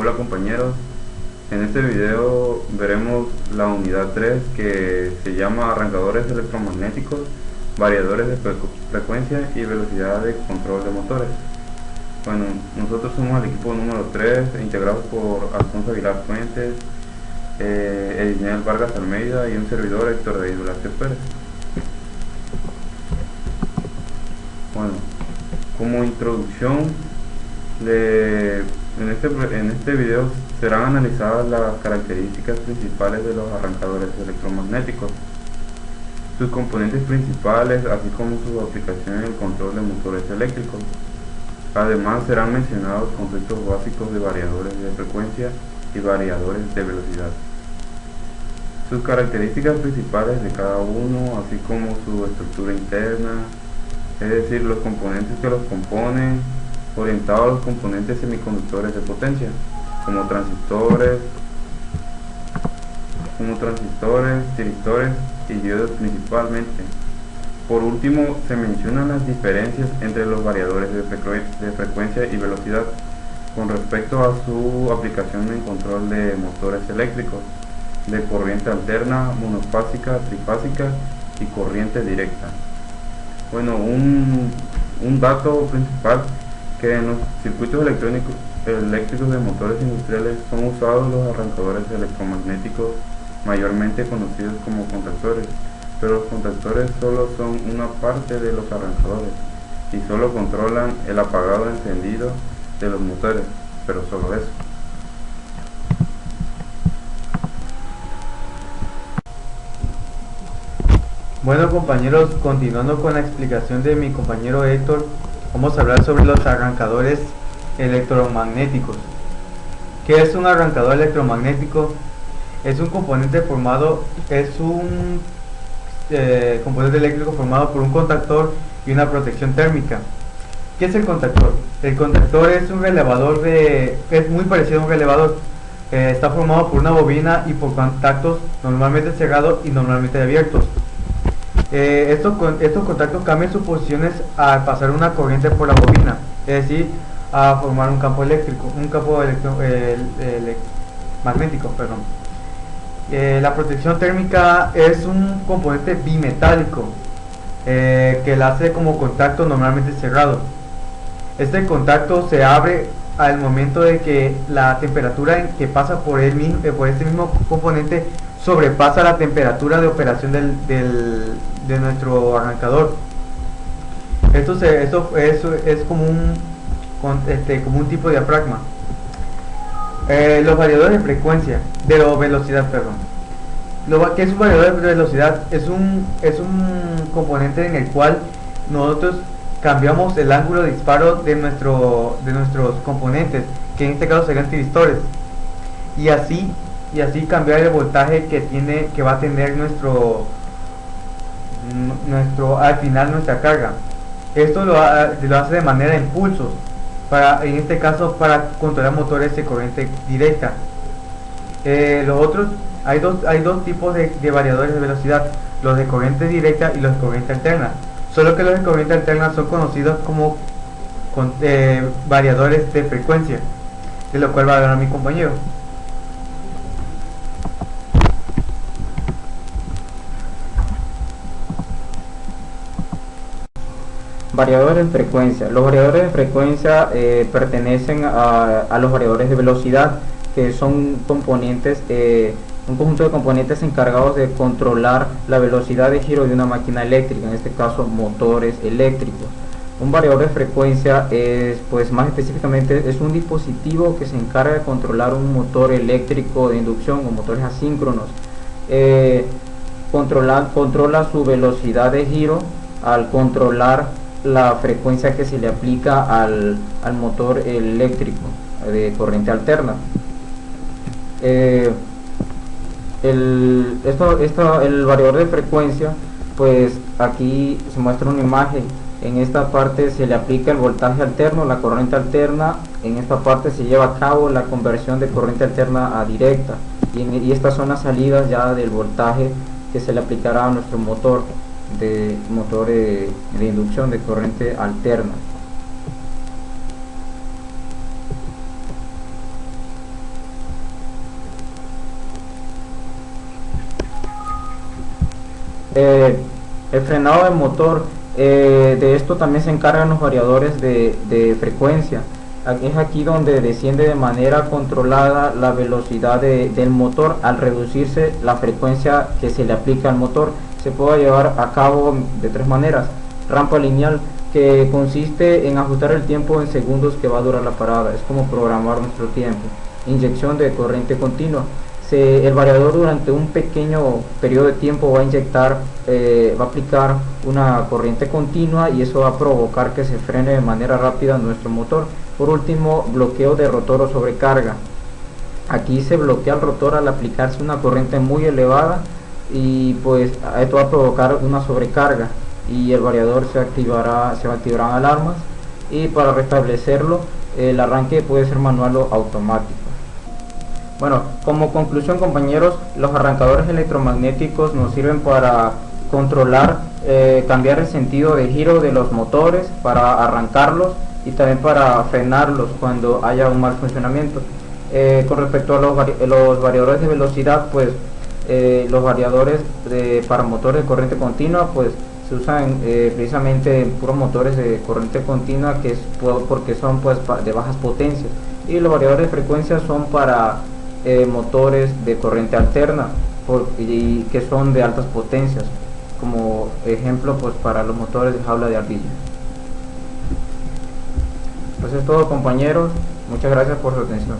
Hola compañeros, en este video veremos la unidad 3 que se llama arrancadores electromagnéticos, variadores de frecuencia y velocidad de control de motores. Bueno, nosotros somos el equipo número 3, integrados por Alfonso Aguilar Fuentes, Edinel Vargas Almeida y un servidor, Héctor David Velázquez Pérez. Bueno, como introducción, en este video serán analizadas las características principales de los arrancadores electromagnéticos, sus componentes principales, así como su aplicación en el control de motores eléctricos. Además serán mencionados conceptos básicos de variadores de frecuencia y variadores de velocidad, sus características principales de cada uno, así como su estructura interna, es decir, los componentes que los componen, orientado a los componentes semiconductores de potencia, como transistores, tiristores y diodos principalmente. Por último, se mencionan las diferencias entre los variadores de frecuencia y velocidad con respecto a su aplicación en control de motores eléctricos, de corriente alterna, monofásica, trifásica y corriente directa. Bueno, un dato principal, que en los circuitos eléctricos de motores industriales son usados los arrancadores electromagnéticos, mayormente conocidos como contactores, pero los contactores solo son una parte de los arrancadores y solo controlan el apagado o encendido de los motores, pero solo eso. Bueno compañeros, continuando con la explicación de mi compañero Héctor, vamos a hablar sobre los arrancadores electromagnéticos. ¿Qué es un arrancador electromagnético? Es un componente componente eléctrico formado por un contactor y una protección térmica. ¿Qué es el contactor? El contactor es un relevador es muy parecido a un relevador. Está formado por una bobina y por contactos normalmente cerrados y normalmente abiertos. Estos contactos cambian sus posiciones al pasar una corriente por la bobina, es decir, a formar un campo magnético. La protección térmica es un componente bimetálico que la hace como contacto normalmente cerrado. Este contacto se abre al momento de que la temperatura en que pasa por este mismo componente sobrepasa la temperatura de operación de nuestro arrancador. Esto es como un tipo de diafragma. Los variadores de frecuencia, velocidad, ¿qué es un variador de velocidad? Es un componente en el cual nosotros cambiamos el ángulo de disparo de nuestros componentes, que en este caso serían tiristores, y así cambiar el voltaje que va a tener al final nuestra carga. Esto lo hace de manera de impulsos, en este caso para controlar motores de corriente directa. Hay dos tipos de variadores de velocidad, los de corriente directa y los de corriente alterna, solo que los de corriente alterna son conocidos como variadores de frecuencia, de lo cual va a hablar mi compañero. Variadores de frecuencia. Los variadores de frecuencia pertenecen a los variadores de velocidad, que son componentes, un conjunto de componentes encargados de controlar la velocidad de giro de una máquina eléctrica, en este caso motores eléctricos. Un variador de frecuencia más específicamente es un dispositivo que se encarga de controlar un motor eléctrico de inducción o motores asíncronos. Controla su velocidad de giro al controlar la frecuencia que se le aplica al motor eléctrico de corriente alterna. El variador de frecuencia, pues aquí se muestra una imagen. En esta parte se le aplica el voltaje alterno, la corriente alterna. En esta parte se lleva a cabo la conversión de corriente alterna a directa, y estas son las salidas ya del voltaje que se le aplicará a nuestro motor de inducción de corriente alterna. El frenado del motor, de esto también se encargan los variadores de frecuencia. Es aquí donde desciende de manera controlada la velocidad del motor al reducirse la frecuencia que se le aplica al motor. Se puede llevar a cabo de tres maneras: rampa lineal, que consiste en ajustar el tiempo en segundos que va a durar la parada, es como programar nuestro tiempo. Inyección de corriente continua, el variador durante un pequeño periodo de tiempo va a aplicar una corriente continua y eso va a provocar que se frene de manera rápida nuestro motor. Por último, bloqueo de rotor o sobrecarga. Aquí se bloquea el rotor al aplicarse una corriente muy elevada y pues esto va a provocar una sobrecarga y el variador se activarán alarmas, y para restablecerlo el arranque puede ser manual o automático. Bueno, como conclusión, compañeros, los arrancadores electromagnéticos nos sirven para controlar, cambiar el sentido de giro de los motores, para arrancarlos y también para frenarlos cuando haya un mal funcionamiento. Con respecto a los variadores de velocidad, pues los variadores para motores de corriente continua pues se usan precisamente en puros motores de corriente continua, porque son pues de bajas potencias, y los variadores de frecuencia son para motores de corriente alterna y que son de altas potencias, como ejemplo pues para los motores de jaula de ardilla. Pues es todo, compañeros, muchas gracias por su atención.